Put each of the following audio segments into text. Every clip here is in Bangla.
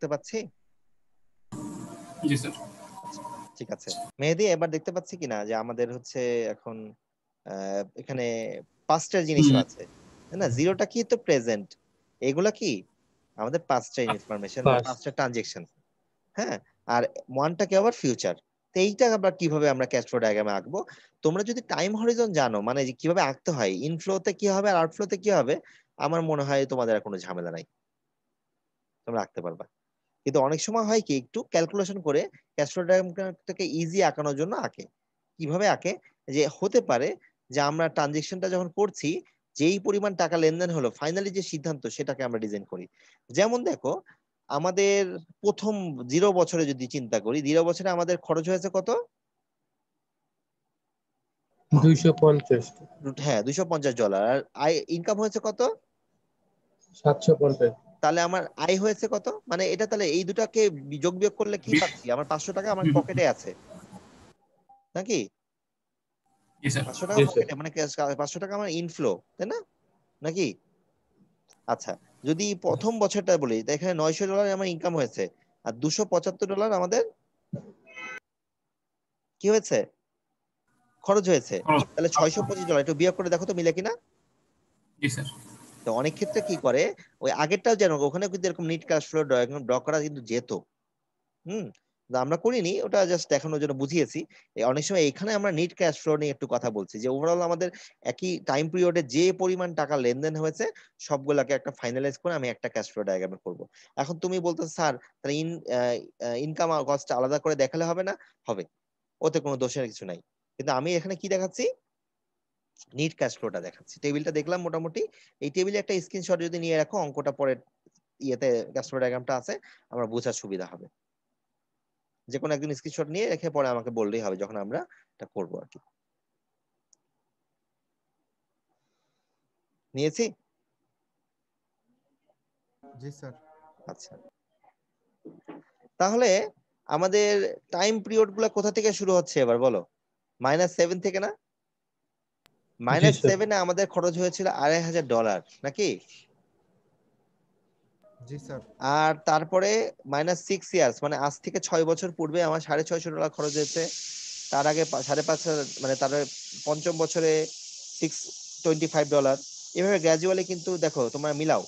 দেখতে পাচ্ছি? জি স্যার। ঠিক আছে মেহেদী, এবার দেখতে পাচ্ছি কিনা যে আমাদের হচ্ছে এখন এখানে পাঁচটা জিনিসও আছে, তাই না? জিরোটা কি? তো প্রেজেন্ট। এগুলা কি? আমাদের পাঁচটা ইনফরমেশন, মানে পাঁচটা ট্রানজেকশন। হ্যাঁ, আর ওয়ানটা কি আবার ফিউচার। তো এইটা আবার কিভাবে আমরা ক্যাশ ফ্লো ডায়াগ্রামে আঁকবো? তোমরা যদি টাইম হরিজন জানো, মানে যে কিভাবে আঁকতে হয়, ইনফ্লোতে কি হবে আর আউটফ্লোতে কি হবে, আমার মনে হয় তোমাদের আর কোনো ঝামেলা নাই, তোমরা আঁকতে পারবা। কিন্তু অনেক সময় হয় কি, একটু ক্যালকুলেশন করে ক্যাশ ফ্লো ডায়াগ্রামটাকে ইজি আঁকানোর জন্য আঁকে। কিভাবে আঁকে? যে হতে পারে যে আমরা ট্রানজেকশনটা যখন করছি, যেই পরিমাণ টাকা লেনদেন হলো, ফাইনালি যে সিদ্ধান্ত সেটাকে আমরা ডিজাইন করি। যেমন দেখো, আমাদের প্রথম 0 বছরে যদি চিন্তা করি, 0 বছরে আমাদের খরচ হয়েছে কত? 250। হ্যাঁ, $250। আর আয় ইনকাম হয়েছে কত? 750। তাহলে আমার আয় হয়েছে কত? মানে এটা তাহলে এই দুটাকে যোগ বিয়োগ করলে কি পাচ্ছি? আমার 500 টাকা আমার পকেটে আছে নাকি? জি স্যার। 500 টাকা পকেটে, মানে 500 টাকা আমার ইনফ্লো, তাই না? নাকি? আচ্ছা, যদি প্রথম বছরটা বলি, এখানে $900 আমার ইনকাম হয়েছে, আর $275 আমাদের কি হয়েছে? খরচ হয়েছে। তাহলে $625, একটু বিয়োগ করে দেখো তো মিলে কিনা। জি স্যার। তো অনেক ক্ষেত্রে কি করে, ওই আগেরটাও যেন ওখানে কিন্তু এরকম নিট ক্যাশ ফ্লো ড্র করা কিন্তু যেত। হুম, আমরা করিনি, ওটা জাস্ট দেখানোর জন্য বুঝিয়েছি। অনেক সময় এখানে আমরা নিট ক্যাশ ফ্লো নিয়ে একটু কথা বলছি, যে ওভারঅল আমাদের একই টাইম পিরিয়ডে যে পরিমাণ টাকা লেনদেন হয়েছে সবগুলাকে একটা ফাইনালাইজ করে আমি একটা ক্যাশ ফ্লো ডায়াগ্রামে করব। এখন তুমি বলতে স্যার, তাহলে ইনকাম আর কস্ট আলাদা করে দেখালে হবে না? হবে, ওতে কোনো দোষের কিছু নাই। কিন্তু আমি এখানে কি দেখাচ্ছি? নিট ক্যাশ ফ্লোটা দেখাচ্ছি। টেবিলটা দেখলাম মোটামুটি, এই টেবিলে একটা স্ক্রিনশট যদি নিয়ে রাখো, অঙ্কটা পরে ইয়েতে ক্যাশ ফ্লো ডায়াগ্রামটা আছে, আমার বোঝার সুবিধা হবে। যে কোনো একদিন স্ক্রিনশট নিয়ে রেখে পরে আমাকে বললেই হবে যখন আমরা এটা করবো আর কি। নিয়েছি? জি স্যার। আচ্ছা, তাহলে আমাদের টাইম পিরিয়ড গুলা কোথা থেকে শুরু হচ্ছে এবার বলো? -7 থেকে না? -7 আমাদের খরচ হয়েছিল $2500 নাকি? জি স্যার। আর তারপরে -6 ইয়ার্স, মানে আজ থেকে 6 বছর পূর্বে আমার $650 খরচ হয়েছে। তার আগে 5,500, মানে তার পঞ্চম বছরে $625। এভাবে গ্র্যাজুয়ালি কিন্তু দেখো তোমরা মিলাও,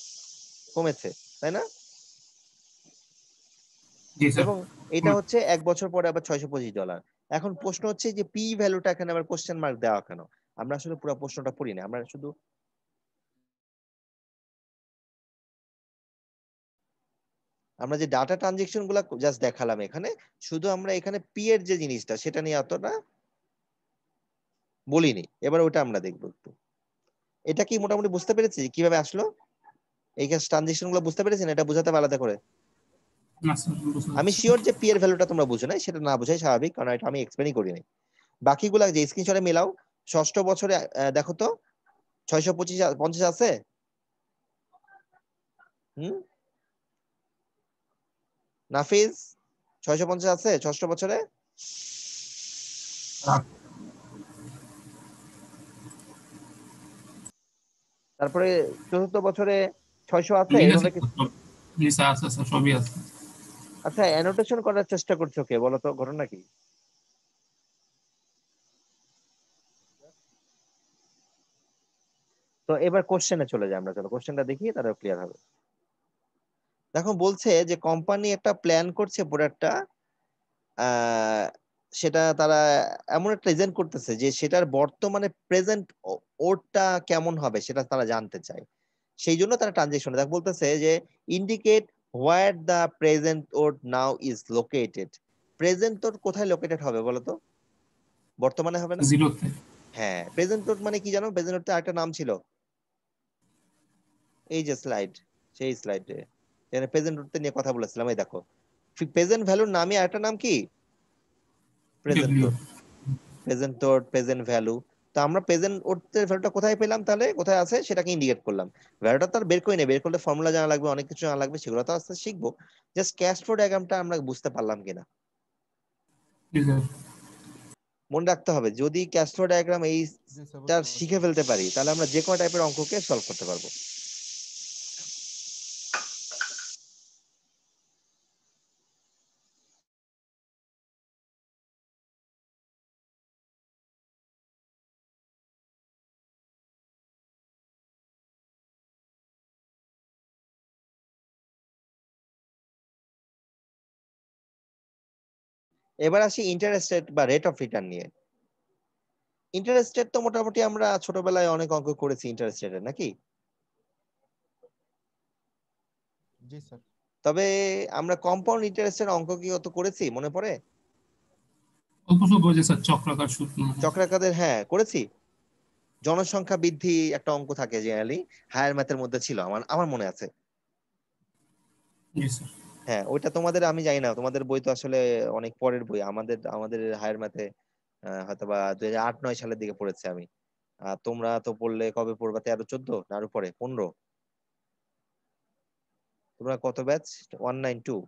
কমেছে, তাই না? জি স্যার। এবং এটা হচ্ছে 1 বছর পরে আবার $625। এখন প্রশ্ন হচ্ছে যে পি ভ্যালুটা এখানে আবার কোশ্চেন মার্ক দেওয়া কেন? আমরা আসলে পুরো প্রশ্নটা পড়ি না, আমরা শুধু আমরা যে ডাটা ট্রানজেকশন গুলা জাস্ট দেখালাম এখানে, শুধু আমরা এখানে পি এর যে জিনিসটা সেটা নিয়ে অতটা বলিনি। এবার ওটা আমরা দেখবো একটু। এটা কি মোটামুটি বুঝতে পেরেছি কিভাবে আসলো এই ট্রানজেকশন গুলো? বুঝতে পেরেছেন? এটা বুঝাতে আলাদা করে না স্যার, বুঝতে আমি পারছি। শিওর যে পি এর ভ্যালুটা তোমরা বুঝো না, সেটা না বুঝাই স্বাভাবিক, কারণ এটা আমি এক্সপ্লেনই করি নাই। বাকিগুলা যে স্ক্রিনশটে মেলাও, ষষ্ঠ বছরে দেখো তো 650 আছে? হুম, নাফিজ, 650 আছে ষষ্ঠ বছরে? তারপরে চতুর্থ বছরে 600 আছে? লিখেছি এভাবে তো সব। জি স্যার, আছে স্যার, সবই আছে। আচ্ছা, অ্যানোটেশন করার চেষ্টা করছো কে বলো তো, ঘটনা কি? তো এবার কোশ্চেনে চলে যাই আমরা, চলো কোশ্চেনটা দেখি, তারপর ক্লিয়ার হবে। দেখো বলছে যে কোম্পানি একটা প্ল্যান করছে প্রোডাক্টটা, আহ সেটা তারা এমন একটা ডিজাইন করতেছে যে সেটার বর্তমানে প্রেজেন্ট ওরটা কেমন হবে সেটা তারা জানতে চায়। সেই জন্য তারা ট্রানজেকশন দেখো বলতেছে যে indicate where the present worth now is located. Present worth কোথায় লোকেটেড হবে বলো তো? বর্তমানে হবে না? জিরোতে। হ্যাঁ, প্রেজেন্ট ওর মানে কি জানো? প্রেজেন্ট ওর আরেকটা নাম ছিল, এই যে স্লাইড, সেই স্লাইডে এখানে প্রেজেন্ট ওর নিয়ে কথা বলেছিলাম, এই দেখো প্রেজেন্ট ভ্যালুর নামই আরেকটা নাম কি? Present W. Worth. Present worth, present value. তো আমরা প্রেজেন্ট ওর ভ্যালুটা কোথায় পেলাম, তাহলে কোথায় আছে সেটাকে ইন্ডিকেট করলাম। ভ্যালুটা তো আর বের করে নেই, বের করলে ফর্মুলা জানা লাগবে, অনেক কিছু জানা লাগবে, সেগুলো তো আস্তে শিখবো। জাস্ট ক্যাশ ফ্লো ডায়াগ্রামটা আমরা বুঝতে পারলাম কিনা জি স্যার। মনে রাখতে হবে। যদি ক্যাশ ফ্লো ডায়াগ্রাম জি স্যার, এইটা বুঝতে শিখে পারছি। ফেলতে পারি, তাহলে আমরা যে কোনো টাইপের অঙ্ককে সলভ করতে পারবো। এবার আসি ইন্টারেস্ট রেট বা রেট অফ রিটার্ন নিয়ে। ইন্টারেস্ট রেট তো মোটামুটি আমরা ছোটবেলায় অনেক অঙ্ক করেছি ইন্টারেস্ট রেটের, নাকি? জি স্যার। তবে আমরা কম্পাউন্ড ইন্টারেস্টের অঙ্ক কি অত করেছি মনে পড়ে? অল্প স্বল্প যে স্যার চক্রাকার সুদ চক্রাকারের, হ্যাঁ করেছি। জনসংখ্যা বৃদ্ধি একটা অঙ্ক থাকে জেনারেলি, হায়ার ম্যাথের মধ্যে ছিল, আমার আমার মনে আছে। জি স্যার। হ্যাঁ, ওইটা তোমাদের আমি জানি না, তোমাদের বই তো আসলে অনেক পরের বই। আমাদের আমাদের হায়ার ম্যাথে হয়তোবা 2008-9 সালের দিকে পড়েছে আমি। আর তোমরা তো পড়লে কবে পড়বা, 13-14 না আরো পরে, 15? তোমরা কত ব্যাচ? 192?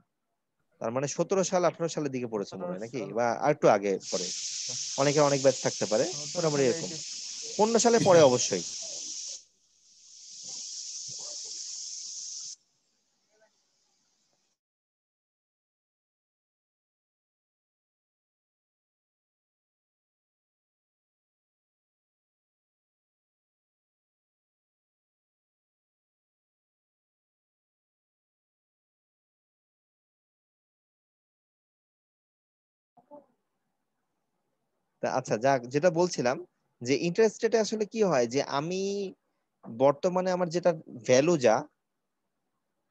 তার মানে 17 সাল 18 সালের দিকে পড়েছো মনে হয়, নাকি? বা আর একটু আগে পরে, অনেকে অনেক ব্যাচ থাকতে পারে, মোটামুটি এরকম 15 সালে পরে অবশ্যই। আচ্ছা, যাক, যেটা বলছিলাম যে ইন্টারেস্ট রেটে আসলে কি হয় যে আমি বর্তমানে আমার যেটা ভ্যালু যা,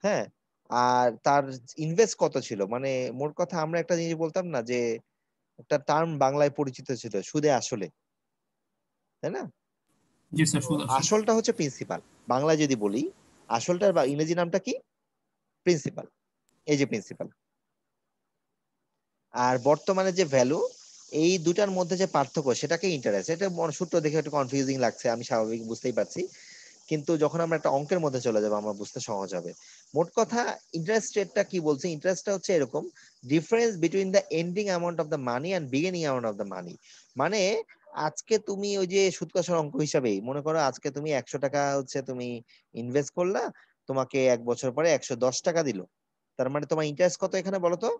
হ্যাঁ, আর তার ইনভেস্ট কত ছিল, মানে মোট কথা আমরা একটা জিনিস বলতাম না যে একটা টার্ম বাংলায় পরিচিত ছিল, সুদে আসলে, তাই না? জি স্যার, সুদ আসল। আসলটা হচ্ছে প্রিন্সিপাল, বাংলায় যদি বলি আসলটার বা ইংরেজি নামটা কি? প্রিন্সিপাল। এই যে প্রিন্সিপাল আর বর্তমানে যে ভ্যালু, এই দুটার মধ্যে যে পার্থক্য সেটাকে ইন্টারেস্ট। এটা সূত্র দেখে একটু কনফিউজিং লাগছে, আমি স্বাভাবিক, বুঝতেই পারছি, কিন্তু যখন আমরা একটা অঙ্কের মধ্যে চলে যাবো আমরা বুঝতে সহজ হবে। মোট কথা ইন্টারেস্ট রেটটা কি বলছে, ইন্টারেস্টটা হচ্ছে এরকম, difference between the ending amount of the money and beginning amount of the money. মানে আজকে তুমি ওই যে সুদ কষার অঙ্ক হিসাবেই মনে করো, আজকে তুমি 100 টাকা হচ্ছে তুমি ইনভেস্ট করলা, তোমাকে 1 বছর পরে 110 টাকা দিল, তার মানে তোমার ইন্টারেস্ট কত এখানে বলো তো?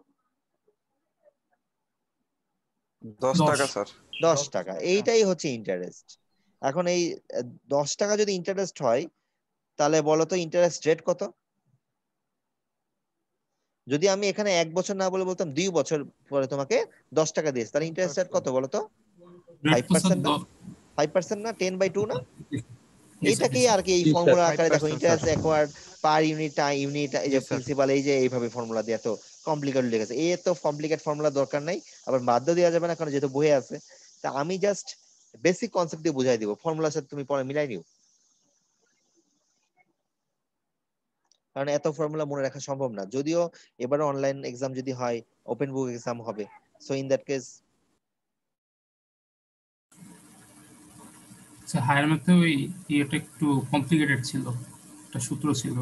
10 10। টাকা স্যার। 10 টাকা, এইটাই হচ্ছে ইন্টারেস্ট। এখন এই 10 টাকা যদি ইন্টারেস্ট হয়, তাহলে বলো তো ইন্টারেস্ট রেট কত? যদি আমি এখানে 1 বছর না বলে বলতাম 2 বছর পরে তোমাকে 10 টাকা দিয়েছে, তাহলে ইন্টারেস্ট রেট কত বলো তো? রেট তো স্যার 5% না? 5% না? 10/2 না? জি স্যার, জি এইটাকেই স্যার। আর কি এই জি স্যার। ফর্মুলা আকারে দেখো, 5% sir. Interest acquired per unit unit, এই জি যে স্যার। প্রিন্সিপাল, এই যে এইভাবে ফর্মুলা দিয়ে এত কমপ্লিকেটেড লিখেছে। এই তো কমপ্লিকেট ফর্মুলা দরকার নাই, আবার বাধ্য দেওয়া যাবে না, কারণ যেহেতু বইয়ে আছে। তা আমি জাস্ট বেসিক কনসেপ্ট দিয়ে বুঝাই দিব, ফর্মুলার সাথে তুমি পরে মিলাই নিও, কারণ এত ফর্মুলা মনে রাখা সম্ভব না। যদিও এবারে অনলাইন এক্সাম যদি হয়, ওপেন বুক এক্সাম হবে, সো ইন দ্যাট কেস আচ্ছা, হায়ার ম্যাথে ওই ইয়েটা একটু কমপ্লিকেটেড ছিল, একটা সূত্র ছিল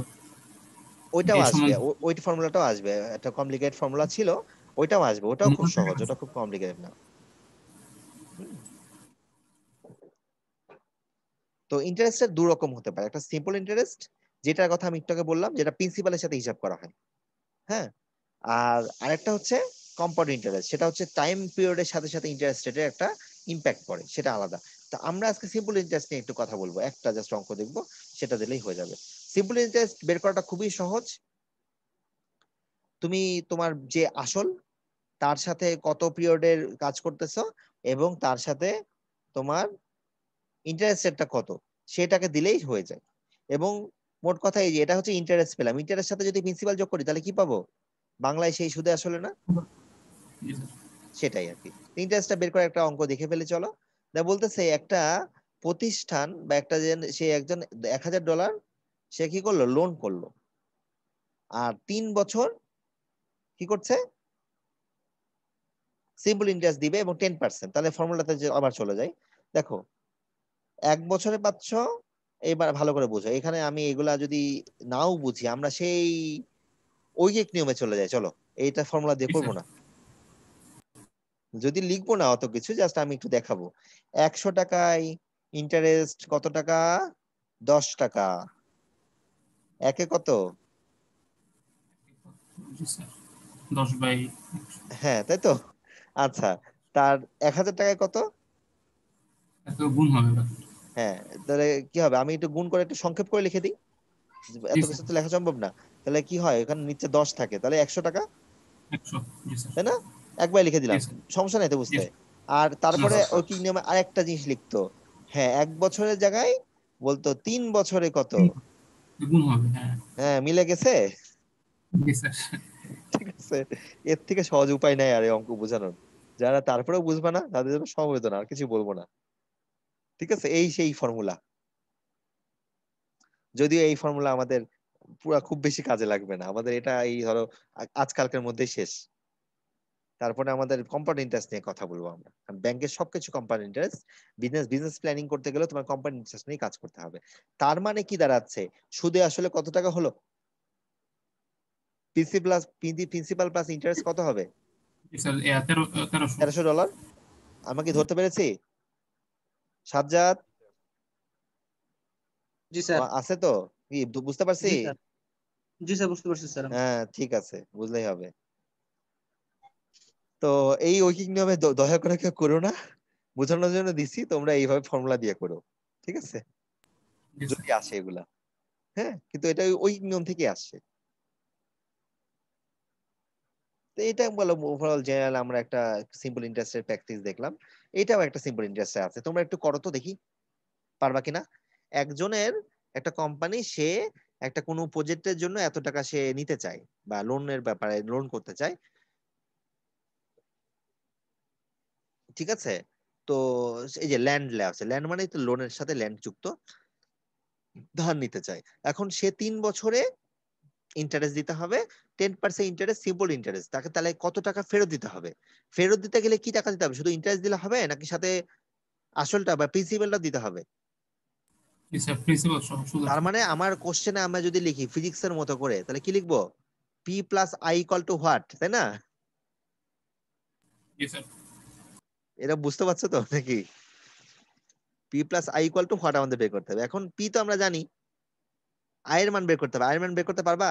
ওইটাও এই আসবে, সময় ওই ফর্মুলাটাও আসবে, একটা কমপ্লিকেটেড ফর্মুলা ছিল, ওইটাও আসবে, ওটাও খুব মনে থাকে সহজ, না ওটা স্যার। খুব কমপ্লিকেটেড না। হুম। তো ইন্টারেস্টের দু রকম হতে পারে, একটা সিম্পল ইন্টারেস্ট, যেটার কথা আমি একটু আগে বললাম, যেটা প্রিন্সিপালের সাথে হিসাব করা হয়, হ্যাঁ, আর আরেকটা হচ্ছে কম্পাউন্ড ইন্টারেস্ট, সেটা হচ্ছে টাইম পিরিয়ডের সাথে সাথে ইন্টারেস্ট রেটের একটা ইম্প্যাক্ট পড়ে, সেটা আলাদা। তো আমরা আজকে সিম্পল ইন্টারেস্ট নিয়ে একটু কথা বলবো, একটা জাস্ট অঙ্ক দেখবো, সেটা দিলেই হয়ে যাবে। সিম্পল ইন্টারেস্ট বের করাটা খুবই সহজ। তুমি তোমার যে আসল, তার সাথে কত পিরিয়ডের কাজ করতেছো, এবং তার সাথে তোমার ইন্টারেস্ট রেটটা কত, সেটাকে দিলেই হয়ে যায়। এবং মোট কথা এই যে এটা হচ্ছে ইন্টারেস্ট পেলাম, ইন্টারেস্ট সাথে যদি প্রিন্সিপাল যোগ করি তাহলে কি পাবো? বাংলায় সেই সুদে আসলে না, জি স্যার। সেটাই আর কি। ইন্টারেস্টটা বের করে একটা অঙ্ক দেখে ফেলে চলো। বলতেছে একটা প্রতিষ্ঠান বা একটা সে একজন $1000 সে কি করলো, লোন করলো, আর 3 বছর কি করছে, সিম্পল ইন্টারেস্ট দিবে এবং 10%। তাহলে ফর্মুলাতে যে আবার চলে যায়, দেখো 1 বছরে পাচ্ছ। এবার ভালো করে বুঝো, এখানে আমি এগুলা যদি নাও বুঝি, আমরা সেই ঐকিক নিয়মে চলে যাই, চলো এইটা ফর্মুলা দিয়ে জি করবো স্যার। না, যদি লিখবো না অত কিছু, জাস্ট আমি একটু দেখাবো। 100 টাকায় ইন্টারেস্ট কত টাকা? 10 টাকা। একে কত? জি স্যার, 10/100। হ্যাঁ, তাই তো। আচ্ছা, তার 1000 টাকায় কত? এত গুণ হবে ব্যাপারটা। হ্যাঁ, তাহলে কি হবে, আমি একটু গুণ করে একটু সংক্ষেপ করে লিখে দিই, জি এত স্যার। কিছু তো লেখা সম্ভব না। তাহলে কি হয়, এখানে নিচে 10 থাকে, তাহলে 100 টাকা, 100। জি স্যার। তাই না? একবার লিখে জি দিলাম, স্যার সমস্যা নাই তো জি বুঝতে। স্যার আর তারপরে আচ্ছা ঐকিক নিয়মে আরেকটা জিনিস লিখতো, হ্যাঁ 1 বছরের জায়গায় বলতো 3 বছরে কত। গুণ হবে, হ্যাঁ হ্যাঁ মিলে গেছে। জি স্যার। ঠিক আছে, এর থেকে সহজ উপায় নাই আর এই অঙ্ক বোঝানোর। যারা তারপরেও বুঝবে না তাদের জন্য সমবেদনা, আর কিছু বলবো না। ঠিক আছে, এই সেই ফর্মুলা। যদিও এই ফর্মুলা আমাদের পুরা খুব বেশি কাজে লাগবে না, আমাদের এটা এই ধরো আজকালকের মধ্যেই শেষ। তারপরে আমাদের কম্পাউন্ড ইন্টারেস্ট নিয়ে কথা বলবো আমরা, কারণ ব্যাংকের সবকিছু কম্পাউন্ড ইন্টারেস্ট। বিজনেস প্ল্যানিং করতে গেলে তোমার কম্পাউন্ড ইন্টারেস্ট নিয়ে কাজ করতে হবে। তার মানে কি দাঁড়াচ্ছে, সুদে আসলে কত টাকা হলো, প্রিন্সিপাল প্লাস ইন্টারেস্ট কত হবে, জি স্যার 1300। $1300। আমরা কি ধরতে পেরেছি? সাজ্জাদ জি স্যার। আছে তো, কি বুঝতে পারছি? জি স্যার। জি স্যার, বুঝতে পারছি স্যার আমি। হ্যাঁ ঠিক আছে, বুঝলেই হবে। তো এই ঐকিক নিয়মে দয়া করে কেউ করো না, বোঝানোর জন্য দিছি, তোমরা এইভাবে ফর্মুলা দিয়ে করো, ঠিক আছে, জি যদি স্যার আসে এগুলা। হ্যাঁ কিন্তু এটা ওই নিয়ম থেকে আসছে। তো এটা বলো ওভারঅল জেনারেল আমরা একটা সিম্পল ইন্টারেস্টের প্র্যাকটিস দেখলাম। এটাও একটা সিম্পল ইন্টারেস্টে আছে, তোমরা একটু করো তো দেখি পারবা কিনা। একজনের একটা কোম্পানি, সে একটা কোনো প্রজেক্টের জন্য এত টাকা সে নিতে চায়, বা লোনের ব্যাপারে লোন করতে চায়, ঠিক আছে। তো এই যে ল্যান্ড আছে, ল্যান্ড মানে তো লোনের সাথে ল্যান্ড যুক্ত, ধার নিতে চায়। এখন সে 3 বছরে ইন্টারেস্ট দিতে হবে, 10% ইন্টারেস্ট, সিম্পল ইন্টারেস্ট। তাকে তাহলে কত টাকা ফেরত দিতে হবে? ফেরত দিতে গেলে কি টাকা দিতে হবে, শুধু ইন্টারেস্ট দিলে হবে নাকি সাথে আসলটা বা প্রিন্সিপালটা দিতে হবে? জি স্যার, প্রিন্সিপাল সহ সুদ তার আছে। মানে আমার কোশ্চেনে আমরা যদি লিখি ফিজিক্স এর মতো করে, তাহলে কি লিখবো, P plus I equal to what, তাই না? জি স্যার এটা বুঝতে পারছো তো নাকি? P plus I equal to what আমাদের বের করতে হবে। এখন পি তো আমরা জানি, আই এর মান বের করতে হবে। আই এর মান বের করতে পারবা?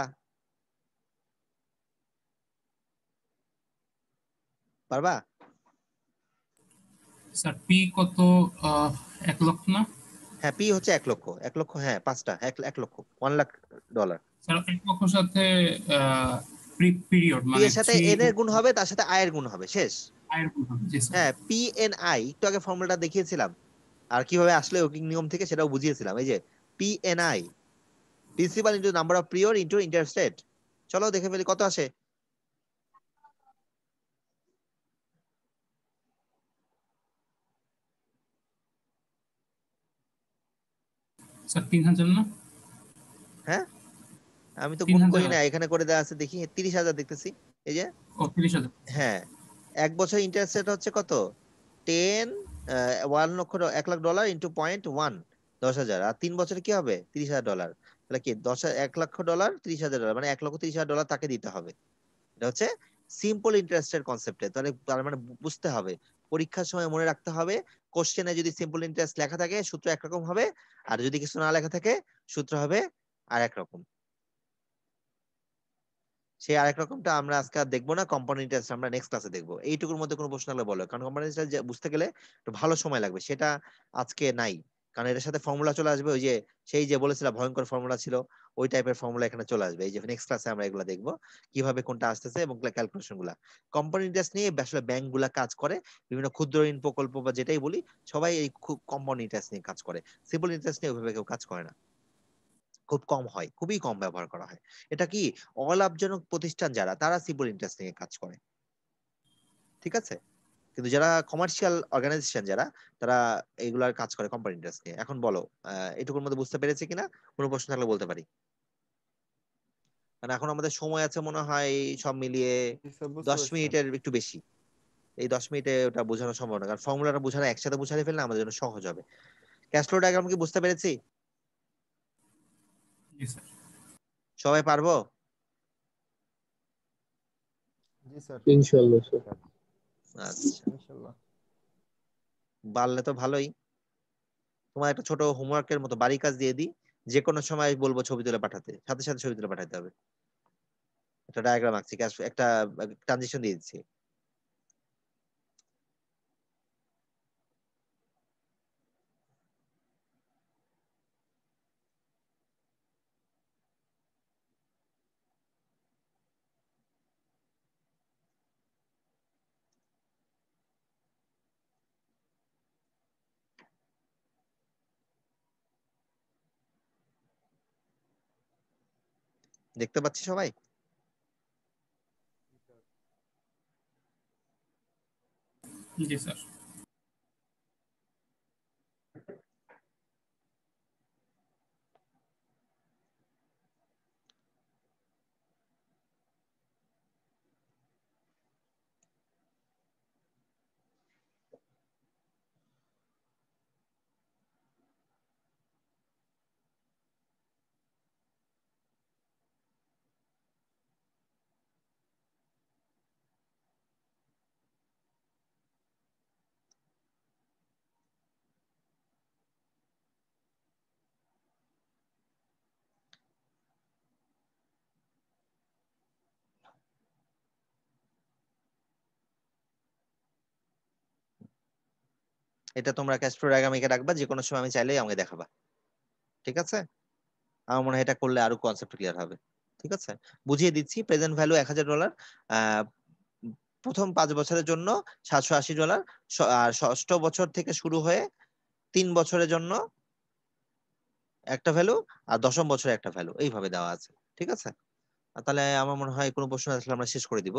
পারবা? স্যার পি কত? 1 লক্ষ না হ্যাঁ পি হচ্ছে 1 লক্ষ, 1 লক্ষ, হ্যাঁ পাঁচটা, 1 লক্ষ, $1 লাখ। স্যার? 1 লক্ষর সাথে পিরিয়ড পি মানে এর সাথে 3 এন এর গুণ হবে, তার সাথে আই এর গুণ হবে, শেষ। আয়ের গুণ হবে। জি স্যার হ্যাঁ পি এন আই, একটু আগে ফর্মুলাটা দেখিয়েছিলাম, আর কিভাবে আসলে ওকিং নিয়ম থেকে সেটাও বুঝিয়েছিলাম। এই যে P N I, principal into number of period into interest rate. চলো দেখে ফেলি কত আসে। স্যার 3000 না? হ্যাঁ আমি তো তিন গুণ হাজার করি না, আছে। এখানে করে দেওয়া আছে, দেখি 30,000 দেখতেছি। এই যে, ও 30,000। হ্যাঁ 1 বছর ইন্টারেস্ট রেট হচ্ছে কত, 10, 1 লক্ষ, $1 লাখ ইন্টু 0.1, 10,000। আর 3 বছরে কি হবে, $30,000। তাহলে কি 1 লক্ষ, $30,000, মানে $1,30,000 তাকে দিতে হবে। এটা হচ্ছে সিম্পল ইন্টারেস্টের কনসেপ্টে। তাহলে তার মানে বুঝতে হবে, পরীক্ষার সময় মনে রাখতে হবে, কোশ্চেনে যদি সিম্পল ইন্টারেস্ট লেখা থাকে সূত্র একরকম হবে, আর যদি কিছু না লেখা থাকে সূত্র হবে আর এক রকম। সেই আরেক রকমটা আমরা আজকে আর দেখবো না, কম্পাউন্ড ইন্টারেস্ট আমরা নেক্সট ক্লাসে দেখবো। এইটুকুর মধ্যে কোনো প্রশ্ন হলে বলো, কারণ কম্পাউন্ড ইন্টারেস্ট বুঝতে গেলে একটু ভালো সময় লাগবে, সেটা আজকে নাই। কারণ এটার সাথে ফর্মুলা চলে আসবে, ওই যে সেই যে বলেছিলাম ভয়ঙ্কর ফর্মুলা ছিল, ওই টাইপের ফর্মুলা এখানে চলে আসবে। এই যে নেক্সট ক্লাসে আমরা এগুলো দেখবো, কিভাবে কোনটা আসতেছে এবং ক্যালকুলেশন গুলা। কম্পাউন্ড ইন্টারেস্ট নিয়ে আসলে ব্যাংক গুলা কাজ করে, বিভিন্ন ক্ষুদ্র ঋণ প্রকল্প বা যেটাই বলি, সবাই এই কম্পাউন্ড ইন্টারেস্ট নিয়ে কাজ করে। সিম্পল ইন্টারেস্ট নিয়ে ওইভাবে কেউ কাজ করে না, খুব কম হয়, খুবই কম ব্যবহার করা হয়। এটা কি, অলাভজনক প্রতিষ্ঠান যারা, তারা সিম্পল ইন্টারেস্ট নিয়ে কাজ করে, ঠিক আছে। কিন্তু যারা কমার্শিয়াল অর্গানাইজেশন যারা, তারা এইগুলার কাজ করে কোম্পানি ইন্টারেস্ট নিয়ে। এখন বলো এটুকুর মধ্যে বুঝতে পেরেছি কিনা, কোনো প্রশ্ন থাকলে বলতে পারি। কারণ এখন আমাদের সময় আছে মনে হয় সব মিলিয়ে জি স্যার, বুঝতে 10 পারছি। মিনিটের একটু বেশি। এই 10 মিনিটে ওটা বোঝানো সম্ভব না, কারণ ফর্মুলাটা বোঝানো একসাথে বুঝাতে ফেললে আমাদের জন্য সহজ হবে। ক্যাশ ফ্লো ডায়াগ্রাম কি বুঝতে পেরেছি? জি স্যার সবাই পারবো? জি স্যার, ইনশাল্লাহ স্যার। আচ্ছা, ইনশাল্লাহ। পারলে তো ভালোই। তোমার একটা ছোট হোমওয়ার্কের মতো বাড়ি কাজ দিয়ে দিই, যে কোনো সময় বলবো ছবি তুলে পাঠাতে, সাথে সাথে ছবি তুলে পাঠাতে হবে। একটা ডায়াগ্রাম আঁকছি, একটা ট্রানজিশন দিয়ে দিচ্ছি। দেখতে পাচ্ছি সবাই? জি স্যার। এটা তোমরা ক্যাস্ট্রোর আগামীকে রাখবা, যে কোনো সময় আমি চাইলেই আমাকে দেখাবা। ঠিক আছে? আমার মনে হয় এটা করলে আরো কনসেপ্ট ক্লিয়ার হবে। ঠিক আছে, বুঝিয়ে দিচ্ছি। প্রেজেন্ট ভ্যালু $1000, আহ প্রথম 5 বছরের জন্য $780, আর ষষ্ঠ বছর থেকে শুরু হয়ে 3 বছরের জন্য একটা ভ্যালু, আর দশম বছরে একটা ভ্যালু, এইভাবে দেওয়া আছে। ঠিক আছে, তাহলে আমার মনে হয় কোনো প্রশ্ন আসলে আমরা শেষ করে দিব।